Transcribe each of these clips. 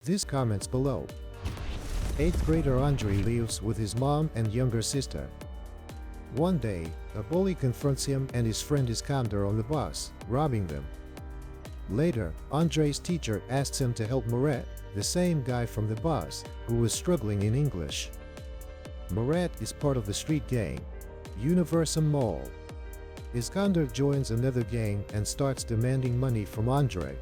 This comments below. 8th grader Andre lives with his mom and younger sister. One day, a bully confronts him and his friend Iskander on the bus, robbing them. Later, Andre's teacher asks him to help Murat, the same guy from the bus, who was struggling in English. Murat is part of the street gang, Universum Mall. Iskander joins another gang and starts demanding money from Andre.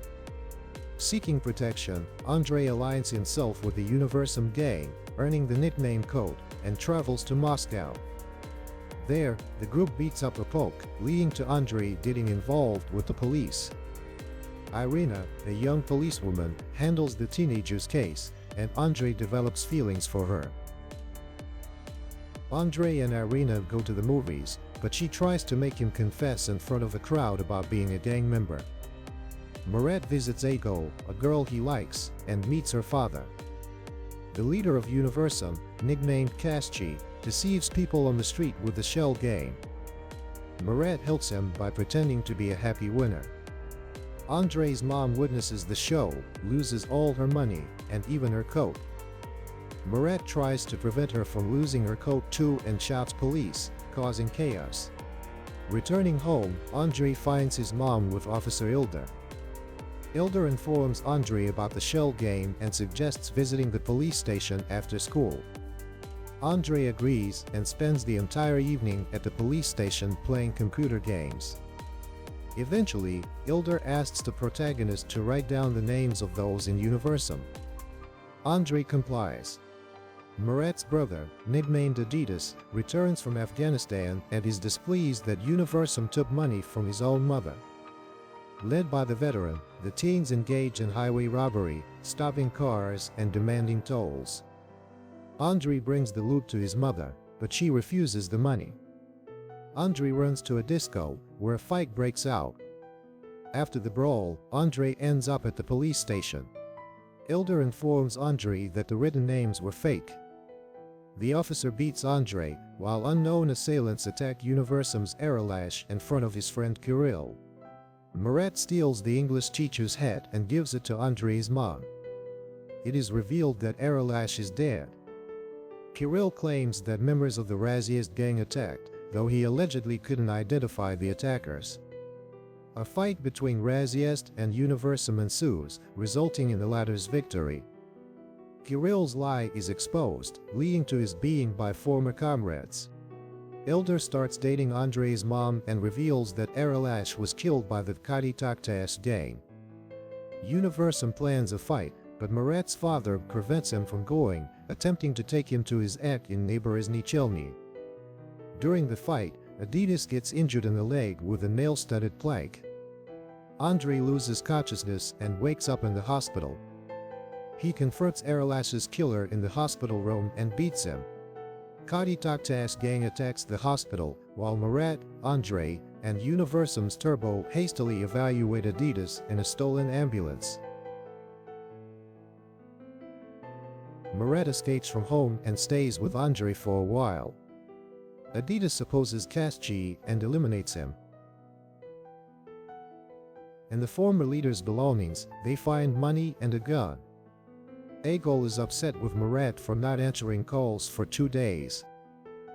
Seeking protection, Andre aligns himself with the Universum gang, earning the nickname Code, and travels to Moscow. There, the group beats up a Poke, leading to Andre getting involved with the police. Irina, a young policewoman, handles the teenager's case, and Andre develops feelings for her. Andre and Irina go to the movies, but she tries to make him confess in front of a crowd about being a gang member. Murat visits Egol, a girl he likes, and meets her father. The leader of Universum, nicknamed Kaschi, deceives people on the street with the Shell gang. Murat helps him by pretending to be a happy winner. Andre's mom witnesses the show, loses all her money, and even her coat. Murat tries to prevent her from losing her coat too and shouts police, causing chaos. Returning home, Andre finds his mom with Officer Ilder. Ilder informs Andre about the Shell game and suggests visiting the police station after school. Andre agrees and spends the entire evening at the police station playing computer games. Eventually, Ilder asks the protagonist to write down the names of those in Universum. Andre complies. Murat's brother, nicknamed Adidas, returns from Afghanistan and is displeased that Universum took money from his own mother. Led by the veteran, the teens engage in highway robbery, stopping cars and demanding tolls. Andre brings the loot to his mother, but she refuses the money. Andre runs to a disco, where a fight breaks out. After the brawl, Andre ends up at the police station. Ilder informs Andre that the written names were fake. The officer beats Andre, while unknown assailants attack Universum's Eralash in front of his friend Kirill. Murat steals the English teacher's hat and gives it to Andre's mom. It is revealed that Eralash is dead. Kirill claims that members of the Raziest gang attacked, though he allegedly couldn't identify the attackers. A fight between Raziest and Universum ensues, resulting in the latter's victory. Kirill's lie is exposed, leading to his beating by former comrades. Ilder starts dating Andre's mom and reveals that Eralash was killed by the Kati Taktas gang. Universum plans a fight, but Murat's father prevents him from going, attempting to take him to his ek in neighboring Chelny. During the fight, Adidas gets injured in the leg with a nail-studded plank. Andre loses consciousness and wakes up in the hospital. He confronts Eralash's killer in the hospital room and beats him. Kati Taktas gang attacks the hospital, while Murat, Andre, and Universum's Turbo hastily evacuate Adidas in a stolen ambulance. Murat escapes from home and stays with Andre for a while. Adidas opposes Kaschi and eliminates him. In the former leader's belongings, they find money and a gun. Egol is upset with Murat for not answering calls for 2 days.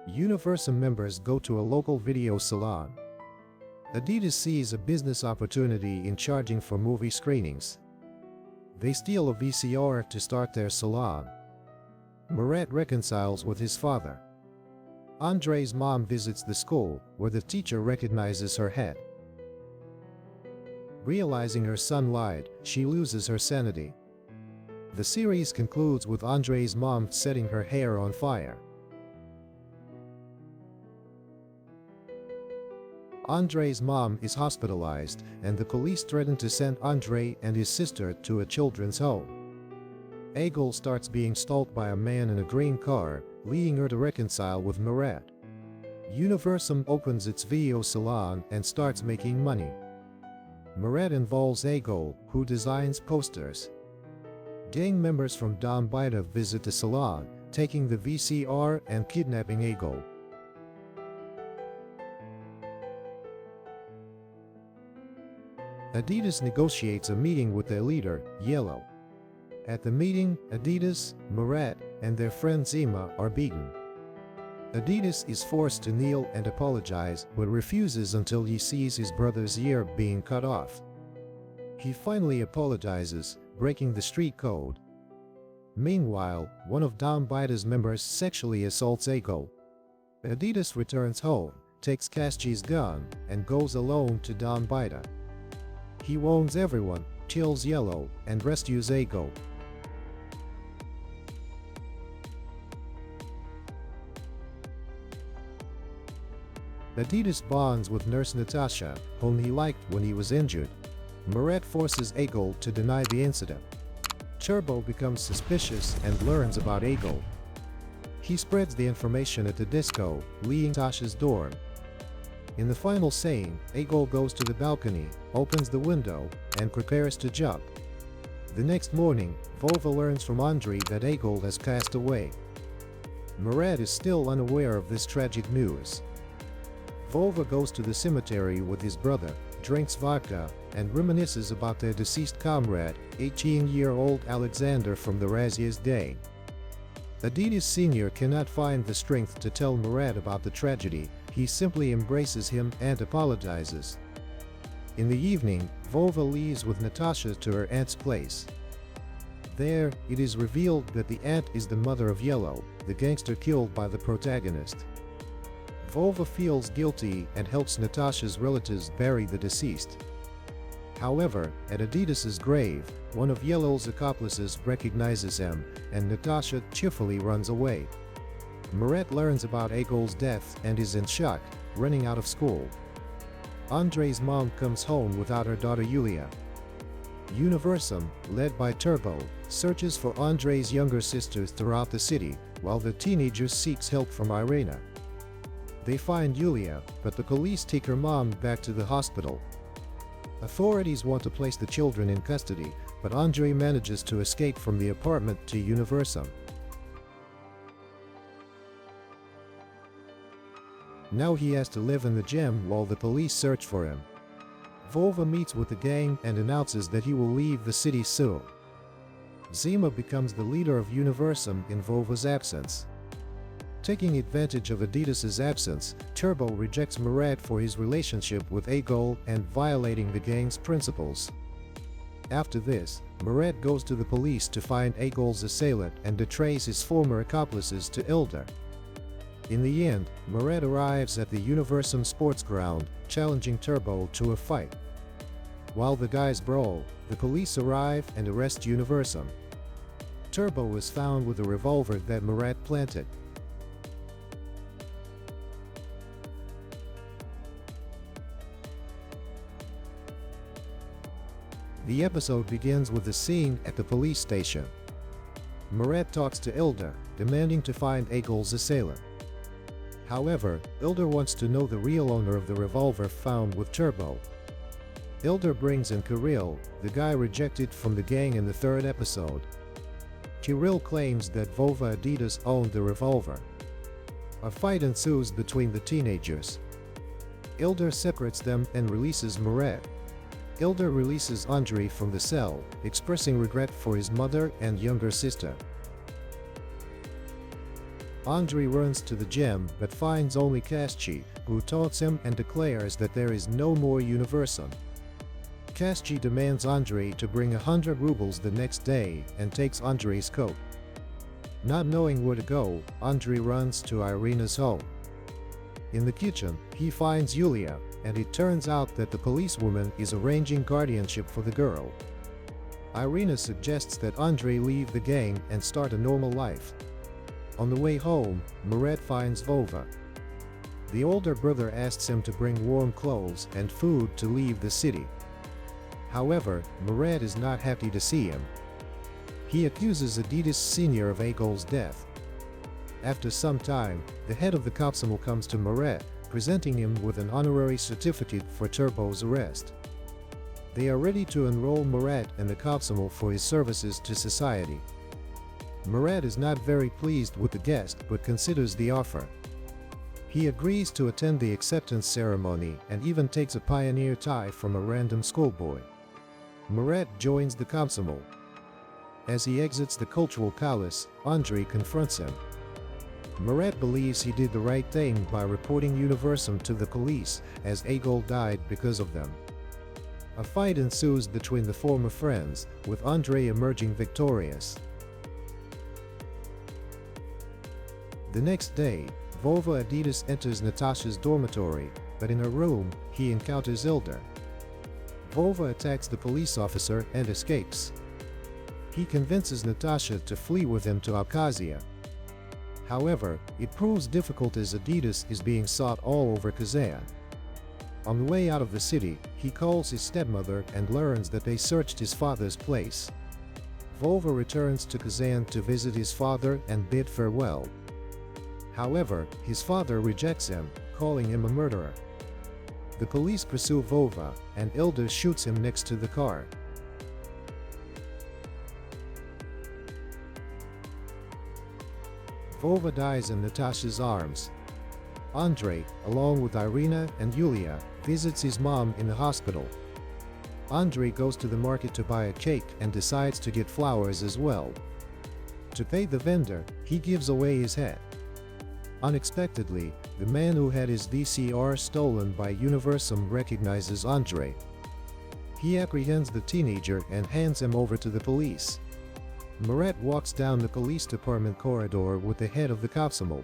Universum members go to a local video salon. Adidas sees a business opportunity in charging for movie screenings. They steal a VCR to start their salon. Murat reconciles with his father. Andre's mom visits the school, where the teacher recognizes her hat. Realizing her son lied, she loses her sanity. The series concludes with Andre's mom setting her hair on fire. Andre's mom is hospitalized, and the police threaten to send Andre and his sister to a children's home. Egol starts being stalked by a man in a green car, leading her to reconcile with Murat. Universum opens its video salon and starts making money. Murat involves Egol, who designs posters. Gang members from Dombita visit the salon, taking the VCR and kidnapping Egol. Adidas negotiates a meeting with their leader, Yellow. At the meeting, Adidas, Murat, and their friend Zima are beaten. Adidas is forced to kneel and apologize, but refuses until he sees his brother's ear being cut off. He finally apologizes, breaking the street code. Meanwhile, one of Dom Bida's members sexually assaults Egol. Adidas returns home, takes Kaschi's gun, and goes alone to Dom Bida. He warns everyone, kills Yellow, and rescues Egol. Adidas bonds with nurse Natasha, whom he liked when he was injured. Murat forces Egol to deny the incident. Turbo becomes suspicious and learns about Egol. He spreads the information at the disco, leaving Tasha's dorm. In the final scene, Egol goes to the balcony, opens the window, and prepares to jump. The next morning, Vova learns from Andrei that Egol has passed away. Murat is still unaware of this tragic news. Vova goes to the cemetery with his brother, drinks vodka, and reminisces about their deceased comrade, 18-year-old Alexander from the razzia's day. Adidas Sr. cannot find the strength to tell Murat about the tragedy. He simply embraces him and apologizes. In the evening, Vova leaves with Natasha to her aunt's place. There, it is revealed that the aunt is the mother of Yellow, the gangster killed by the protagonist. Vova feels guilty and helps Natasha's relatives bury the deceased. However, at Adidas's grave, one of Yellow's accomplices recognizes him, and Natasha cheerfully runs away. Murat learns about Egol's death and is in shock, running out of school. Andrei's mom comes home without her daughter Yulia. Universum, led by Turbo, searches for Andrei's younger sisters throughout the city, while the teenager seeks help from Irina. They find Yulia, but the police take her mom back to the hospital. Authorities want to place the children in custody, but Andrei manages to escape from the apartment to Universum. Now he has to live in the gym while the police search for him. Vova meets with the gang and announces that he will leave the city soon. Zima becomes the leader of Universum in Vova's absence. Taking advantage of Adidas's absence, Turbo rejects Murat for his relationship with Egol and violating the gang's principles. After this, Murat goes to the police to find Egol's assailant and betrays his former accomplices to Ilder. In the end, Murat arrives at the Universum sports ground, challenging Turbo to a fight. While the guys brawl, the police arrive and arrest Universum. Turbo is found with a revolver that Murat planted. The episode begins with a scene at the police station. Murat talks to Ilder, demanding to find Egol's assailant. However, Ilder wants to know the real owner of the revolver found with Turbo. Ilder brings in Kirill, the guy rejected from the gang in the third episode. Kirill claims that Vova Adidas owned the revolver. A fight ensues between the teenagers. Ilder separates them and releases Murat. Ilder releases Andrei from the cell, expressing regret for his mother and younger sister. Andrei runs to the gym but finds only Kaschi, who taunts him and declares that there is no more Universum. Kaschi demands Andrei to bring 100 rubles the next day and takes Andrei's coat. Not knowing where to go, Andrei runs to Irina's home. In the kitchen, he finds Yulia, and it turns out that the policewoman is arranging guardianship for the girl. Irina suggests that Andrei leave the gang and start a normal life. On the way home, Murat finds Vova. The older brother asks him to bring warm clothes and food to leave the city. However, Murat is not happy to see him. He accuses Adidas Sr. of Egol's death. After some time, the head of the Komsomol comes to Murat, presenting him with an honorary certificate for Turbo's arrest. They are ready to enroll Murat in the Komsomol for his services to society. Murat is not very pleased with the guest but considers the offer. He agrees to attend the acceptance ceremony and even takes a pioneer tie from a random schoolboy. Murat joins the Komsomol. As he exits the cultural palace, Andrei confronts him. Marat believes he did the right thing by reporting Universum to the police, as Egol died because of them. A fight ensues between the former friends, with Andrei emerging victorious. The next day, Vova Adidas enters Natasha's dormitory, but in her room, he encounters Ilder. Vova attacks the police officer and escapes. He convinces Natasha to flee with him to Abkhazia. However, it proves difficult as Adidas is being sought all over Kazan. On the way out of the city, he calls his stepmother and learns that they searched his father's place. Vova returns to Kazan to visit his father and bid farewell. However, his father rejects him, calling him a murderer. The police pursue Vova, and Ilder shoots him next to the car. Vova dies in Natasha's arms. Andrei, along with Irina and Yulia, visits his mom in the hospital. Andrei goes to the market to buy a cake and decides to get flowers as well. To pay the vendor, he gives away his head. Unexpectedly, the man who had his VCR stolen by Universum recognizes Andrei. He apprehends the teenager and hands him over to the police. Marat walks down the police department corridor with the head of the Komsomol.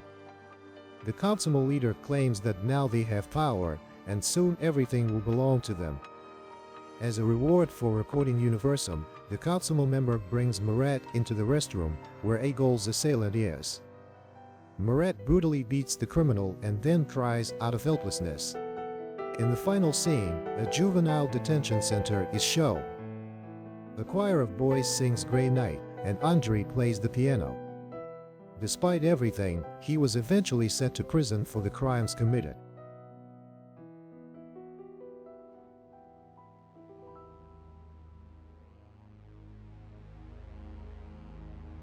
The Komsomol leader claims that now they have power, and soon everything will belong to them. As a reward for recording Universum, the Komsomol member brings Marat into the restroom, where Egol's assailant is. Marat brutally beats the criminal and then cries out of helplessness. In the final scene, a juvenile detention center is shown. A choir of boys sings Grey Night, and Andrei plays the piano. Despite everything, he was eventually sent to prison for the crimes committed.